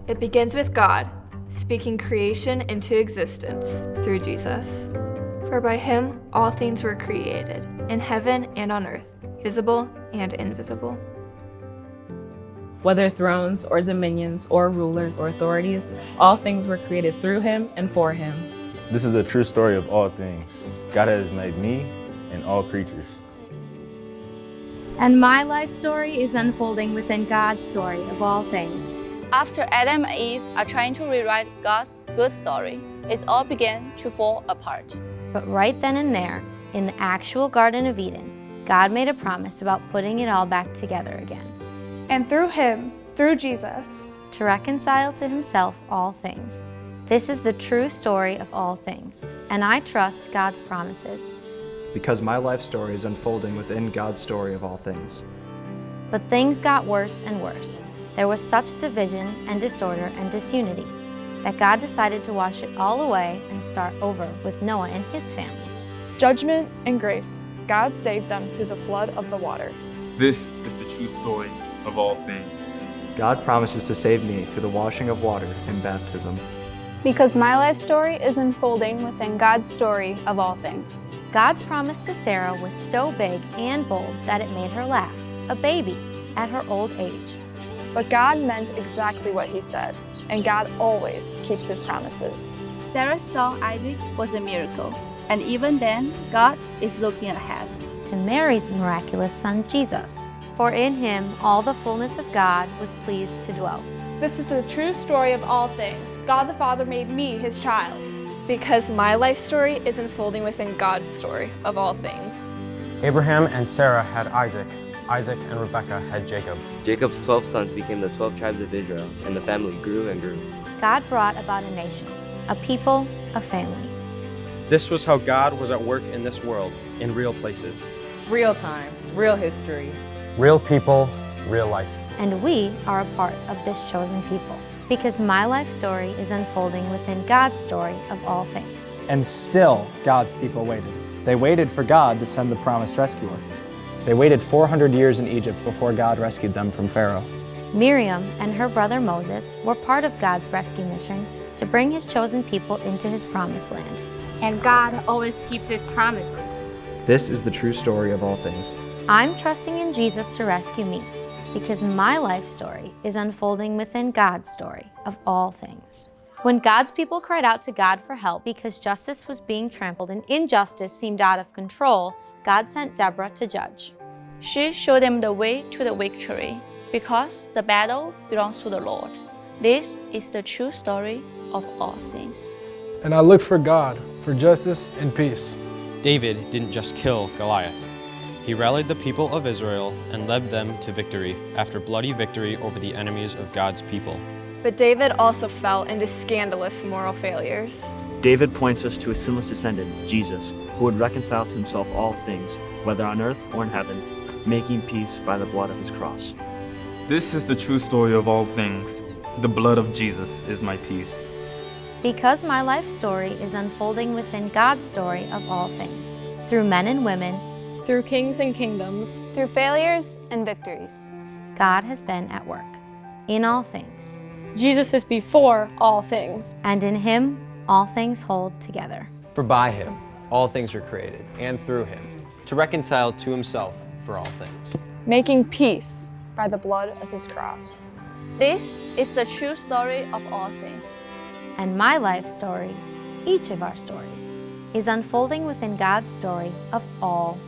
It begins with God, speaking creation into existence through Jesus. For by him all things were created, in heaven and on earth, visible and invisible. Whether thrones or dominions or rulers or authorities, all things were created through him and for him. This is a true story of all things. God has made me and all creatures. And my life story is unfolding within God's story of all things. After Adam and Eve are trying to rewrite God's good story, it all began to fall apart. But right then and there, in the actual Garden of Eden, God made a promise about putting it all back together again. And through him, through Jesus, to reconcile to himself all things. This is the true story of all things, and I trust God's promises. Because my life story is unfolding within God's story of all things. But things got worse and worse. There was such division and disorder and disunity that God decided to wash it all away and start over with Noah and his family. judgment and grace, God saved them through the flood of the water. This is the true story of all things. God promises to save me through the washing of water in baptism. Because my life story is unfolding within God's story of all things. God's promise to Sarah was so big and bold that it made her laugh, a baby, at her old age. But God meant exactly what he said, and God always keeps his promises. Sarah's son Isaac was a miracle, and even then, God is looking ahead. To Mary's miraculous son, Jesus. For in him all the fullness of God was pleased to dwell. This is the true story of all things. God the Father made me his child. Because my life story is unfolding within God's story of all things. Abraham and Sarah had Isaac. Isaac and Rebekah had Jacob. Jacob's 12 sons became the 12 tribes of Israel, and the family grew and grew. God brought about a nation, a people, a family. This was how God was at work in this world, in real places. Real time, real history. Real people, real life. And we are a part of this chosen people, because my life story is unfolding within God's story of all things. And still, God's people waited. They waited for God to send the promised rescuer. They waited 400 years in Egypt before God rescued them from Pharaoh. Miriam and her brother Moses were part of God's rescue mission to bring his chosen people into his promised land. And God always keeps his promises. This is the true story of all things. I'm trusting in Jesus to rescue me, because my life story is unfolding within God's story of all things. When God's people cried out to God for help because justice was being trampled and injustice seemed out of control, God sent Deborah to judge. She showed them the way to the victory, because the battle belongs to the Lord. This is the true story of all things. And I looked for God, for justice and peace. David didn't just kill Goliath. He rallied the people of Israel and led them to victory after bloody victory over the enemies of God's people. But David also fell into scandalous moral failures. David points us to a sinless descendant, Jesus, who would reconcile to himself all things, whether on earth or in heaven, making peace by the blood of his cross. This is the true story of all things. The blood of Jesus is my peace. Because my life story is unfolding within God's story of all things, through men and women, through kings and kingdoms, through failures and victories. God has been at work in all things. Jesus is before all things. And in him, all things hold together. For by him, all things were created, and through him, to reconcile to himself for all things. Making peace by the blood of his cross. This is the true story of all things. And my life story, each of our stories, is unfolding within God's story of all